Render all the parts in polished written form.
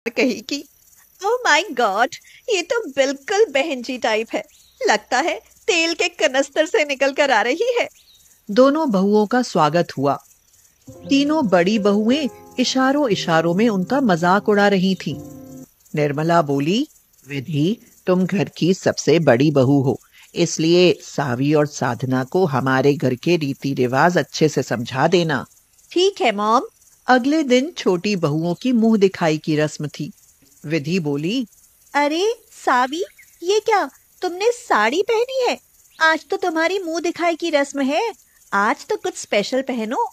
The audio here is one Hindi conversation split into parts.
कही कि ओह माय गॉड, ये तो बिल्कुल बहन जी टाइप है। लगता है तेल के कनस्तर से निकल कर आ रही है। दोनों बहुओं का स्वागत हुआ। तीनों बड़ी बहुएं इशारों इशारों में उनका मजाक उड़ा रही थीं। निर्मला बोली, विधि, तुम घर की सबसे बड़ी बहू हो, इसलिए सावी और साधना को हमारे घर के रीति रिवाज अच्छे से समझा देना। ठीक है मॉम। अगले दिन छोटी बहुओं की मुंह दिखाई की रस्म थी। विधि बोली, अरे सावी, ये क्या, तुमने साड़ी पहनी है? आज तो तुम्हारी मुंह दिखाई की रस्म है। आज तो कुछ स्पेशल पहनो।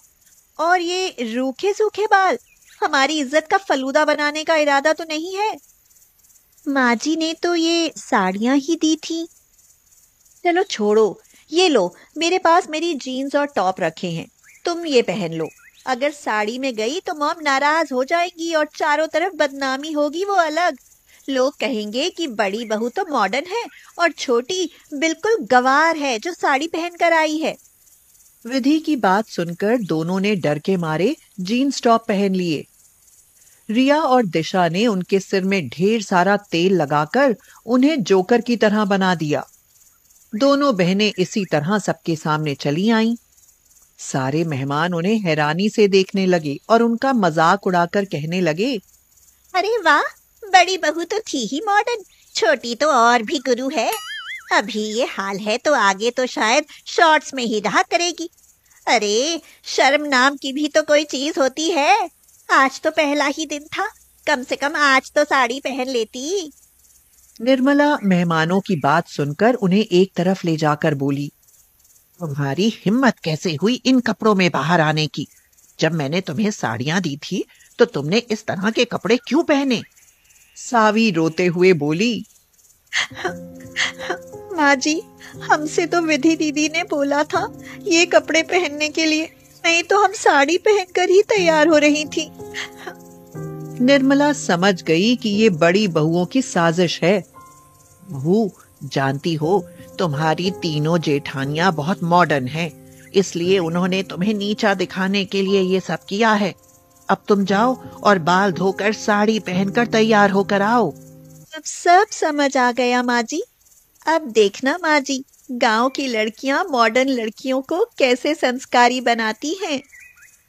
और ये रूखे सूखे बाल, हमारी इज्जत का फलूदा बनाने का इरादा तो नहीं है? माँ जी ने तो ये साड़ियां ही दी थी। चलो छोड़ो, ये लो, मेरे पास मेरी जीन्स और टॉप रखे हैं, तुम ये पहन लो। अगर साड़ी में गई तो मॉम नाराज हो जाएंगी और चारों तरफ बदनामी होगी, वो अलग। लोग कहेंगे कि बड़ी बहू तो मॉडर्न है और छोटी बिल्कुल गंवार है जो साड़ी पहन कर आई है। विधि की बात सुनकर दोनों ने डर के मारे जीन्स टॉप पहन लिए। रिया और दिशा ने उनके सिर में ढेर सारा तेल लगाकर उन्हें जोकर की तरह बना दिया। दोनों बहनें इसी तरह सबके सामने चली आईं। सारे मेहमान उन्हें हैरानी से देखने लगे और उनका मजाक उड़ाकर कहने लगे, अरे वाह, बड़ी बहू तो थी ही मॉडर्न, छोटी तो और भी गुरु है। अभी ये हाल है तो आगे तो शायद शॉर्ट्स में ही रहा करेगी। अरे, शर्म नाम की भी तो कोई चीज होती है। आज तो पहला ही दिन था, कम से कम आज तो साड़ी पहन लेती। निर्मला मेहमानों की बात सुनकर उन्हें एक तरफ ले जाकर बोली, तुम्हारी हिम्मत कैसे हुई इन कपड़ों में बाहर आने की? जब मैंने तुम्हें साड़ियां दी थी तो तुमने इस तरह के कपड़े क्यों पहने? सावी रोते हुए बोली, माँ जी, हमसे तो विधि दीदी ने बोला था ये कपड़े पहनने के लिए, नहीं तो हम साड़ी पहनकर ही तैयार हो रही थी। निर्मला समझ गई कि ये बड़ी बहुओं की साजिश है। बहू, जानती हो, तुम्हारी तीनों जेठानियां बहुत मॉडर्न हैं, इसलिए उन्होंने तुम्हें नीचा दिखाने के लिए ये सब किया है। अब तुम जाओ और बाल धोकर साड़ी पहनकर तैयार होकर आओ। अब सब समझ आ गया माँ जी। अब देखना माँ जी, गांव की लड़कियां मॉडर्न लड़कियों को कैसे संस्कारी बनाती हैं।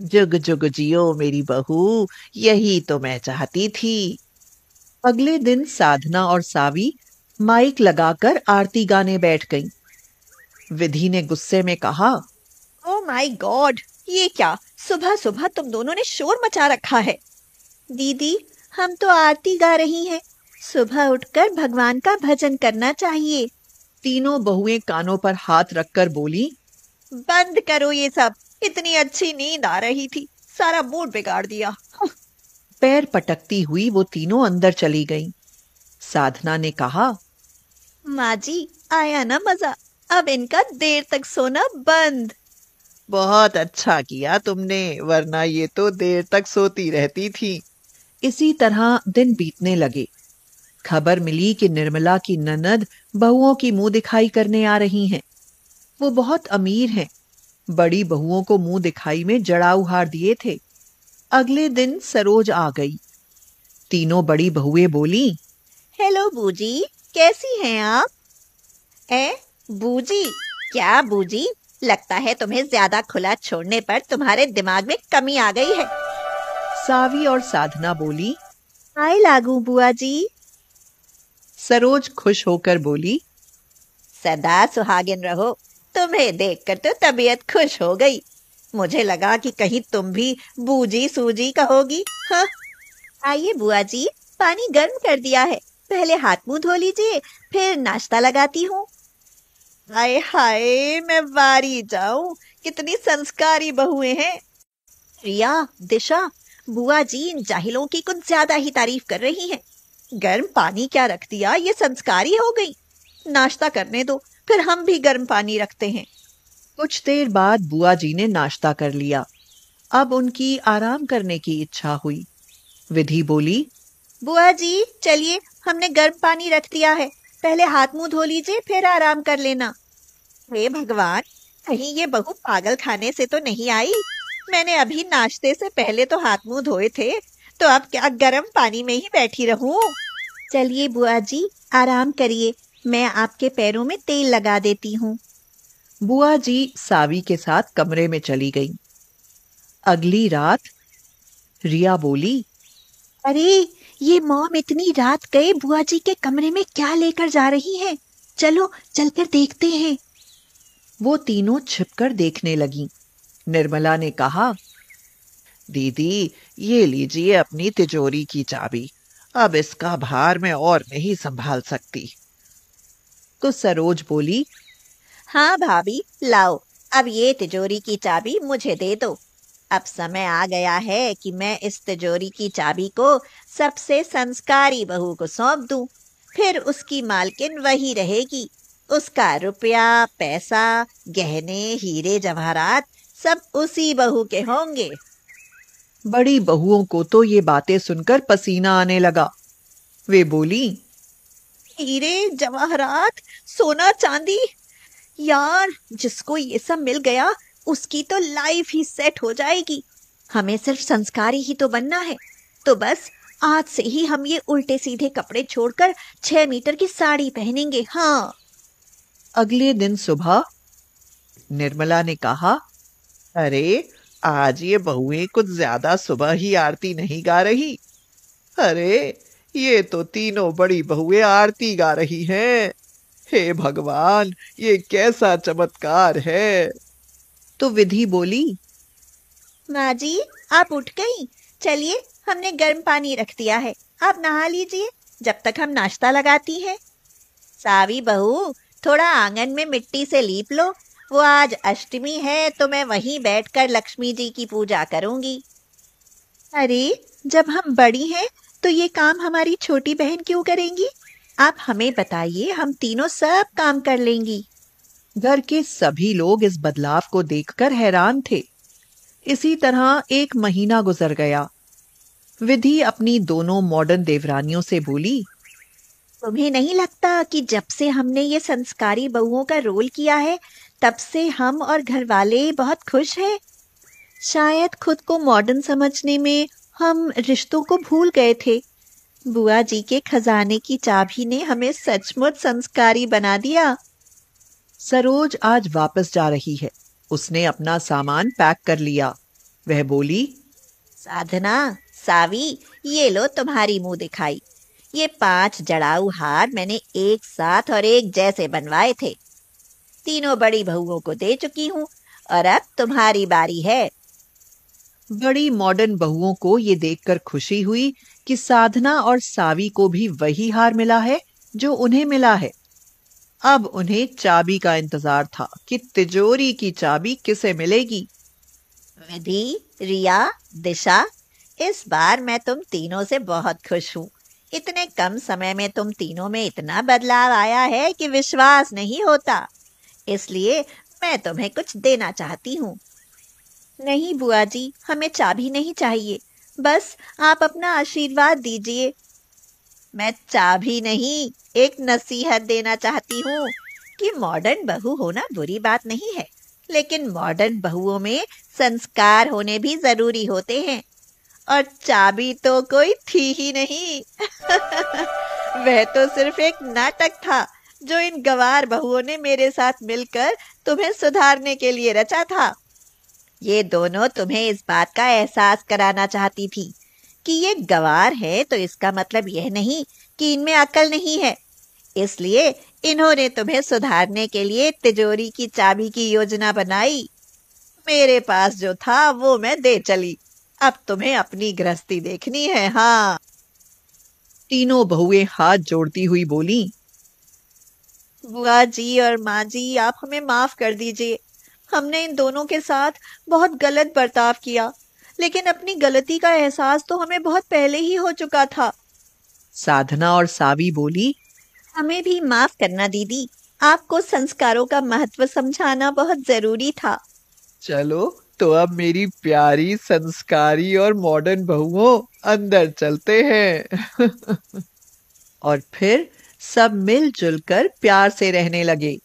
जुग जुग जियो मेरी बहू, यही तो मैं चाहती थी। अगले दिन साधना और सावी माइक लगाकर आरती गाने बैठ गईं। विधि ने गुस्से में कहा, ओह माय गॉड, ये क्या, सुबह सुबह तुम दोनों ने शोर मचा रखा है। दीदी, हम तो आरती गा रही हैं, सुबह उठकर भगवान का भजन करना चाहिए। तीनों बहुएं कानों पर हाथ रखकर बोली, बंद करो ये सब, इतनी अच्छी नींद आ रही थी, सारा मूड बिगाड़ दिया। पैर पटकती हुई वो तीनों अंदर चली गईं। साधना ने कहा, माँ जी, आया ना मजा, अब इनका देर तक सोना बंद। बहुत अच्छा किया तुमने, वरना ये तो देर तक सोती रहती थी। इसी तरह दिन बीतने लगे। खबर मिली कि निर्मला की ननद बहुओं की मुंह दिखाई करने आ रही हैं। वो बहुत अमीर हैं। बड़ी बहुओं को मुंह दिखाई में जड़ाऊ हार दिए थे। अगले दिन सरोज आ गई। तीनों बड़ी बहुएं बोली, हेलो बूजी, कैसी हैं आप? बूजी? क्या बूजी, लगता है तुम्हें ज्यादा खुला छोड़ने पर तुम्हारे दिमाग में कमी आ गई है। सावी और साधना बोली, आए लागू बुआ जी। सरोज खुश होकर बोली, सदा सुहागिन रहो, तुम्हें देखकर तो तबीयत खुश हो गई। मुझे लगा कि कहीं तुम भी बूजी सूजी कहोगी। हाँ, आइए बुआ जी, पानी गर्म कर दिया है, पहले हाथ मुंह धो लीजिए, फिर नाश्ता लगाती हूँ। हाय हाय, मैं वारी जाऊं, कितनी संस्कारी बहुएं हैं। रिया, दिशा, बुआ जी इन जाहिलों की कुछ ज्यादा ही तारीफ कर रही हैं। गर्म पानी क्या रख दिया, ये संस्कारी हो गई। नाश्ता करने दो, फिर हम भी गर्म पानी रखते हैं। कुछ देर बाद बुआ जी ने नाश्ता कर लिया। अब उनकी आराम करने की इच्छा हुई। विधि बोली, बुआ जी चलिए, हमने गर्म पानी रख दिया है, पहले हाथ मुंह धो लीजिए, फिर आराम कर लेना। हे भगवान, कहीं ये बहू पागल खाने से तो नहीं आई। मैंने अभी नाश्ते से पहले तो हाथ मुंह धोए थे, तो अब क्या गर्म पानी में ही बैठी रहूं? चलिए बुआ जी, आराम करिए, मैं आपके पैरों में तेल लगा देती हूँ। बुआ जी सावी के साथ कमरे में चली गई। अगली रात रिया बोली, अरे, ये मॉम इतनी रात गए बुआ जी के कमरे में क्या लेकर जा रही हैं? चलो चलकर देखते हैं। वो तीनों छिपकर देखने लगी। निर्मला ने कहा, दीदी ये लीजिए अपनी तिजोरी की चाबी, अब इसका भार मैं और नहीं संभाल सकती। तो सरोज बोली, हाँ भाभी, लाओ, अब ये तिजोरी की चाबी मुझे दे दो। अब समय आ गया है कि मैं इस तिजोरी की चाबी को सबसे संस्कारी बहू को सौंप दूं। फिर उसकी मालकिन वही रहेगी। उसका रुपया, पैसा, गहने, हीरे जवाहरात सब उसी बहू के होंगे। बड़ी बहुओं को तो ये बातें सुनकर पसीना आने लगा। वे बोली, हीरे जवाहरात, सोना चांदी, यार जिसको ये सब मिल गया उसकी तो लाइफ ही सेट हो जाएगी। हमें सिर्फ संस्कारी ही तो बनना है। तो बस आज से ही हम ये उल्टे सीधे कपड़े छोड़कर 6 मीटर की साड़ी पहनेंगे। हाँ। अगले दिन सुबह निर्मला ने कहा, अरे आज ये बहुएं कुछ ज्यादा सुबह ही आरती नहीं गा रही। अरे ये तो तीनों बड़ी बहुएं आरती गा रही हैं। हे भगवान, ये कैसा चमत्कार है। तो विधि बोली, माँ जी, आप उठ गई? चलिए, हमने गर्म पानी रख दिया है, आप नहा लीजिए जब तक हम नाश्ता लगाती हैं। सावी बहू, थोड़ा आंगन में मिट्टी से लीप लो। वो आज अष्टमी है तो मैं वहीं बैठकर लक्ष्मी जी की पूजा करूंगी। अरे, जब हम बड़ी हैं तो ये काम हमारी छोटी बहन क्यों करेंगी? आप हमें बताइए, हम तीनों सब काम कर लेंगी। घर के सभी लोग इस बदलाव को देखकर हैरान थे। इसी तरह एक महीना गुजर गया। विधि अपनी दोनों मॉडर्न देवरानियों से बोली, तुम्हें नहीं लगता कि जब से हमने ये संस्कारी बहुओं का रोल किया है तब से हम और घर वाले बहुत खुश हैं? शायद खुद को मॉडर्न समझने में हम रिश्तों को भूल गए थे। बुआ जी के खजाने की चाबी ने हमें सचमुच संस्कारी बना दिया। सरोज आज वापस जा रही है। उसने अपना सामान पैक कर लिया। वह बोली, साधना, सावी, ये लो तुम्हारी मुंह दिखाई। ये 5 जड़ाऊ हार मैंने एक साथ और एक जैसे बनवाए थे। तीनों बड़ी बहुओं को दे चुकी हूँ और अब तुम्हारी बारी है। बड़ी मॉडर्न बहुओं को ये देखकर खुशी हुई कि साधना और सावी को भी वही हार मिला है जो उन्हें मिला है। अब उन्हें चाबी का इंतजार था कि तिजोरी की चाबी किसे मिलेगी। विधि, रिया, दिशा, इस बार मैं तुम तीनों से बहुत खुश हूँ। इतने कम समय में तुम तीनों में इतना बदलाव आया है कि विश्वास नहीं होता। इसलिए मैं तुम्हें कुछ देना चाहती हूँ। नहीं बुआ जी, हमें चाबी नहीं चाहिए, बस आप अपना आशीर्वाद दीजिए। मैं चाबी नहीं, एक नसीहत देना चाहती हूँ कि मॉडर्न बहू होना बुरी बात नहीं है, लेकिन मॉडर्न बहुओं में संस्कार होने भी जरूरी होते हैं। और चाबी तो कोई थी ही नहीं। वह तो सिर्फ एक नाटक था जो इन गवार बहुओं ने मेरे साथ मिलकर तुम्हें सुधारने के लिए रचा था। ये दोनों तुम्हें इस बात का एहसास कराना चाहती थी कि ये गवार है तो इसका मतलब यह नहीं कि इनमें अक्ल नहीं है। इसलिए इन्होंने तुम्हें सुधारने के लिए तिजोरी की चाबी की योजना बनाई। मेरे पास जो था वो मैं दे चली। अब तुम्हें अपनी गृहस्थी देखनी है। हाँ। तीनों बहुएं हाथ जोड़ती हुई बोली, बुआ जी और माँ जी, आप हमें माफ कर दीजिए। हमने इन दोनों के साथ बहुत गलत बर्ताव किया, लेकिन अपनी गलती का एहसास तो हमें बहुत पहले ही हो चुका था। साधना और सावी बोली, हमें भी माफ करना दीदी, आपको संस्कारों का महत्व समझाना बहुत जरूरी था। चलो तो अब मेरी प्यारी संस्कारी और मॉडर्न बहुओं, अंदर चलते हैं। और फिर सब मिलजुल कर प्यार से रहने लगे।